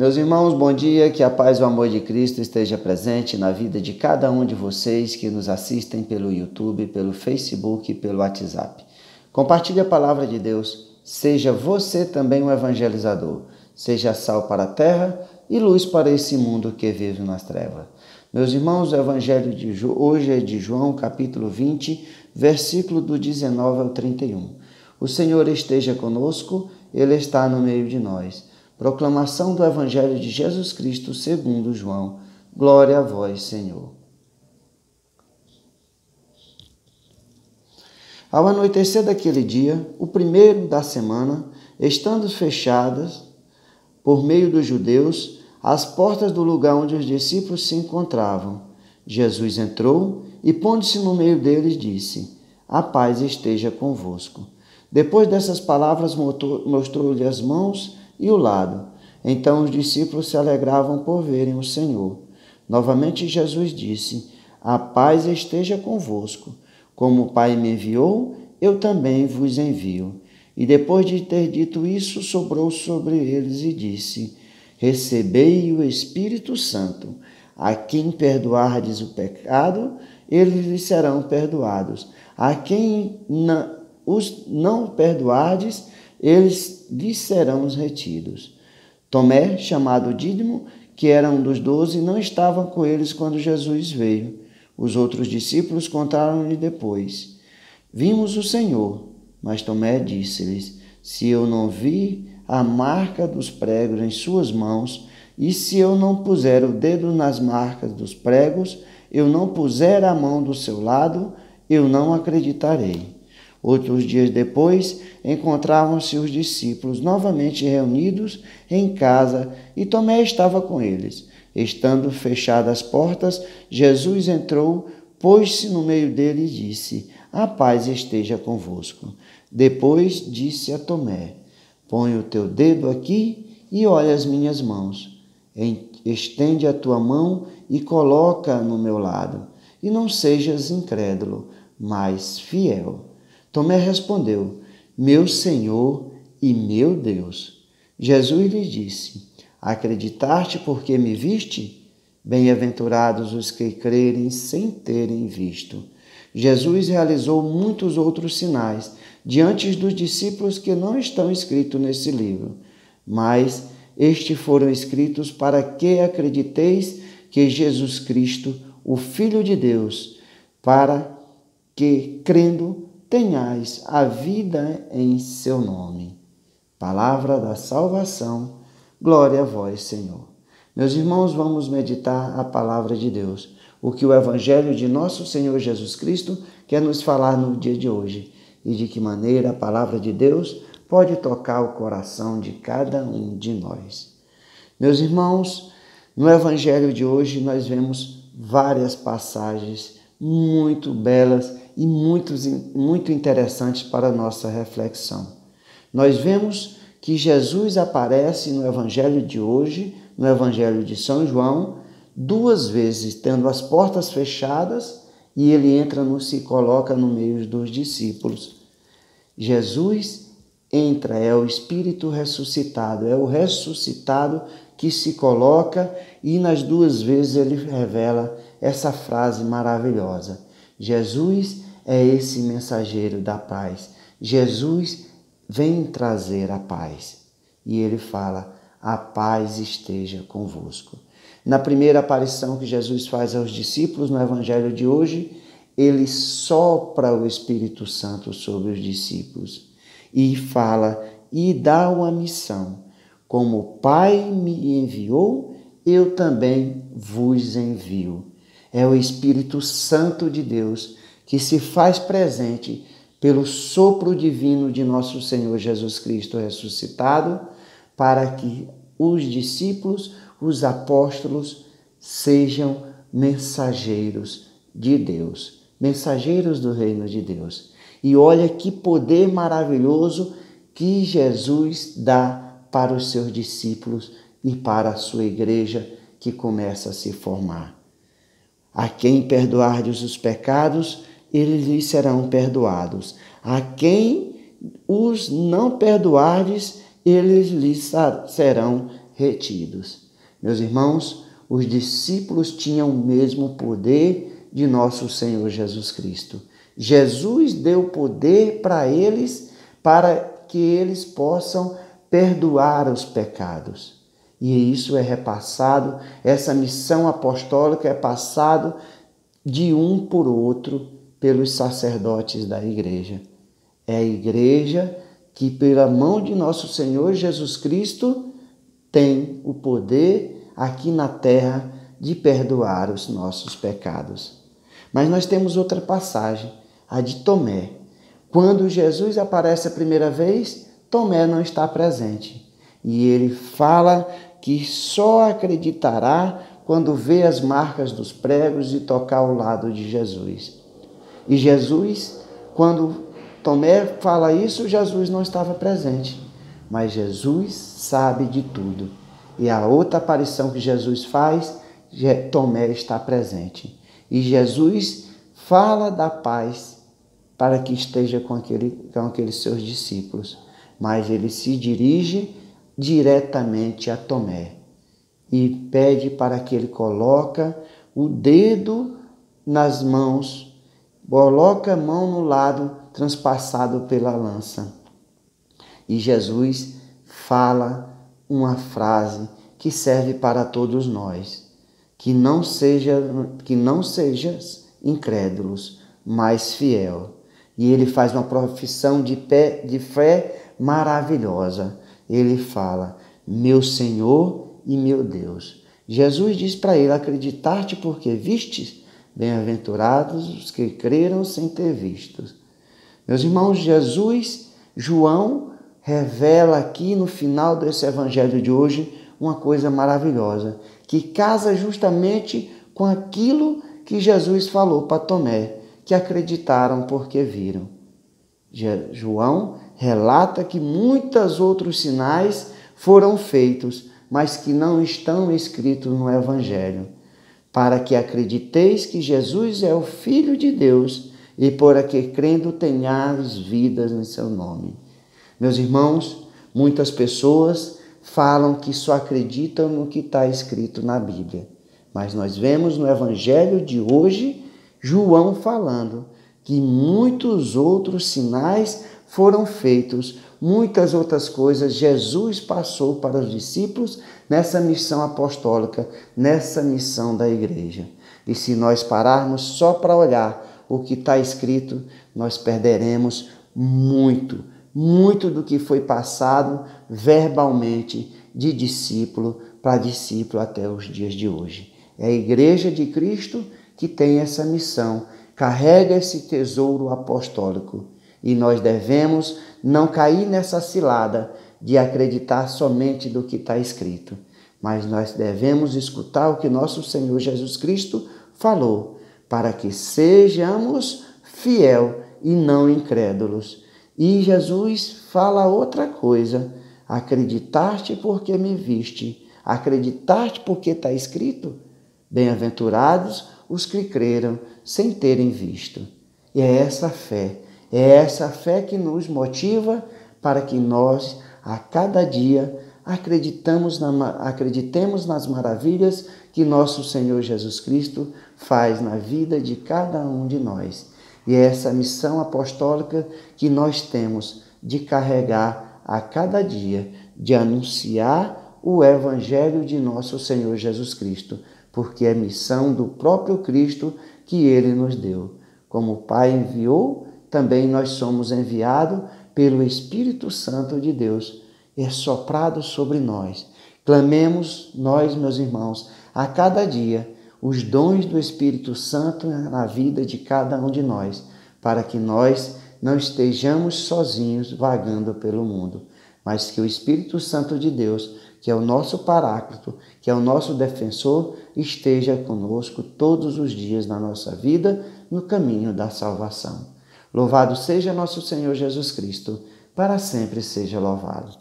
Meus irmãos, bom dia, que a paz e o amor de Cristo esteja presente na vida de cada um de vocês que nos assistem pelo YouTube, pelo Facebook e pelo WhatsApp. Compartilhe a palavra de Deus, seja você também um evangelizador, seja sal para a terra e luz para esse mundo que vive nas trevas. Meus irmãos, o evangelho de hoje é de João, capítulo 20, versículo do 19 ao 31. O Senhor esteja conosco, Ele está no meio de nós. Proclamação do Evangelho de Jesus Cristo segundo João. Glória a vós, Senhor. Ao anoitecer daquele dia, o primeiro da semana, estando fechadas, por meio dos judeus, as portas do lugar onde os discípulos se encontravam, Jesus entrou e, pondo-se no meio deles, disse: A paz esteja convosco. Depois dessas palavras, mostrou-lhe as mãos e o lado. Então os discípulos se alegravam por verem o Senhor. Novamente Jesus disse: A paz esteja convosco. Como o Pai me enviou, eu também vos envio. E depois de ter dito isso, soprou sobre eles e disse: Recebei o Espírito Santo. A quem perdoardes o pecado, eles lhes serão perdoados. A quem os não perdoardes, eles lhes serão retidos. Tomé, chamado Dídimo, que era um dos 12, não estava com eles quando Jesus veio. Os outros discípulos contaram-lhe depois: Vimos o Senhor. Mas Tomé disse-lhes: Se eu não vi a marca dos pregos em suas mãos, e se eu não puser o dedo nas marcas dos pregos, eu não puser a mão do seu lado, eu não acreditarei. Outros dias depois, encontravam-se os discípulos novamente reunidos em casa e Tomé estava com eles. Estando fechadas as portas, Jesus entrou, pôs-se no meio dele e disse: A paz esteja convosco. Depois disse a Tomé: Põe o teu dedo aqui e olha as minhas mãos. Estende a tua mão e coloca no meu lado. E não sejas incrédulo, mas fiel. Tomé respondeu: Meu Senhor e meu Deus. Jesus lhe disse: Acreditaste porque me viste? Bem-aventurados os que crerem sem terem visto. Jesus realizou muitos outros sinais diante dos discípulos que não estão escritos nesse livro, mas estes foram escritos para que acrediteis que Jesus Cristo, o Filho de Deus, para que, crendo, tenhais a vida em seu nome. Palavra da salvação, glória a vós, Senhor. Meus irmãos, vamos meditar a palavra de Deus, o que o Evangelho de nosso Senhor Jesus Cristo quer nos falar no dia de hoje, e de que maneira a palavra de Deus pode tocar o coração de cada um de nós. Meus irmãos, no Evangelho de hoje nós vemos várias passagens muito belas e muito interessantes para a nossa reflexão. Nós vemos que Jesus aparece no Evangelho de hoje, no Evangelho de São João, 2 vezes, tendo as portas fechadas, e ele entra e se coloca no meio dos discípulos. Jesus entra, é o Espírito ressuscitado, é o ressuscitado que se coloca, e nas 2 vezes ele revela essa frase maravilhosa: Jesus é esse mensageiro da paz. Jesus vem trazer a paz. E ele fala: a paz esteja convosco. Na primeira aparição que Jesus faz aos discípulos no Evangelho de hoje, ele sopra o Espírito Santo sobre os discípulos e fala e dá uma missão: como o Pai me enviou, eu também vos envio. É o Espírito Santo de Deus que se faz presente pelo sopro divino de nosso Senhor Jesus Cristo ressuscitado, para que os discípulos, os apóstolos, sejam mensageiros de Deus, mensageiros do reino de Deus. E olha que poder maravilhoso que Jesus dá para os seus discípulos e para a sua igreja que começa a se formar. A quem perdoardes os pecados, eles lhes serão perdoados. A quem os não perdoardes, eles lhes serão retidos. Meus irmãos, os discípulos tinham o mesmo poder de nosso Senhor Jesus Cristo. Jesus deu poder para eles, para que eles possam perdoar os pecados. E isso é repassado, essa missão apostólica é passado de um por outro pelos sacerdotes da igreja. É a igreja que, pela mão de nosso Senhor Jesus Cristo, tem o poder aqui na terra de perdoar os nossos pecados. Mas nós temos outra passagem, a de Tomé. Quando Jesus aparece a primeira vez, Tomé não está presente. E ele fala que só acreditará quando vê as marcas dos pregos e tocar ao lado de Jesus. E Jesus, quando Tomé fala isso, Jesus não estava presente. Mas Jesus sabe de tudo. E a outra aparição que Jesus faz, Tomé está presente. E Jesus fala da paz para que esteja com aqueles seus discípulos. Mas ele se dirige diretamente a Tomé e pede para que ele coloque o dedo nas mãos, coloca a mão no lado transpassado pela lança. E Jesus fala uma frase que serve para todos nós, que não sejas incrédulos, mas fiel. E ele faz uma profissão de fé maravilhosa. Ele fala, meu Senhor e meu Deus. Jesus diz para ele, acreditar-te porque vistes, bem-aventurados os que creram sem ter visto. Meus irmãos, João revela aqui no final desse evangelho de hoje uma coisa maravilhosa, que casa justamente com aquilo que Jesus falou para Tomé, que acreditaram porque viram. João relata que muitos outros sinais foram feitos, mas que não estão escritos no Evangelho, para que acrediteis que Jesus é o Filho de Deus e por que crendo tenhais vidas em seu nome. Meus irmãos, muitas pessoas falam que só acreditam no que está escrito na Bíblia, mas nós vemos no Evangelho de hoje João falando que muitos outros sinais foram feitos, muitas outras coisas Jesus passou para os discípulos nessa missão apostólica, nessa missão da igreja. E se nós pararmos só para olhar o que está escrito, nós perderemos muito do que foi passado verbalmente de discípulo para discípulo até os dias de hoje. É a igreja de Cristo que tem essa missão, carrega esse tesouro apostólico. E nós devemos não cair nessa cilada de acreditar somente do que está escrito, mas nós devemos escutar o que nosso Senhor Jesus Cristo falou, para que sejamos fiel e não incrédulos. E Jesus fala outra coisa, acreditar-te porque me viste, acreditar-te porque está escrito, bem-aventurados os que creram sem terem visto. E é essa fé que nos motiva para que nós, a cada dia, acreditemos nas maravilhas que nosso Senhor Jesus Cristo faz na vida de cada um de nós. E é essa missão apostólica que nós temos de carregar a cada dia, de anunciar o Evangelho de nosso Senhor Jesus Cristo, porque é missão do próprio Cristo que Ele nos deu. Como o Pai enviou, também nós somos enviados pelo Espírito Santo de Deus, é soprado sobre nós. Clamemos nós, meus irmãos, a cada dia os dons do Espírito Santo na vida de cada um de nós, para que nós não estejamos sozinhos vagando pelo mundo, mas que o Espírito Santo de Deus, que é o nosso Paráclito, que é o nosso defensor, esteja conosco todos os dias na nossa vida, no caminho da salvação. Louvado seja nosso Senhor Jesus Cristo, para sempre seja louvado.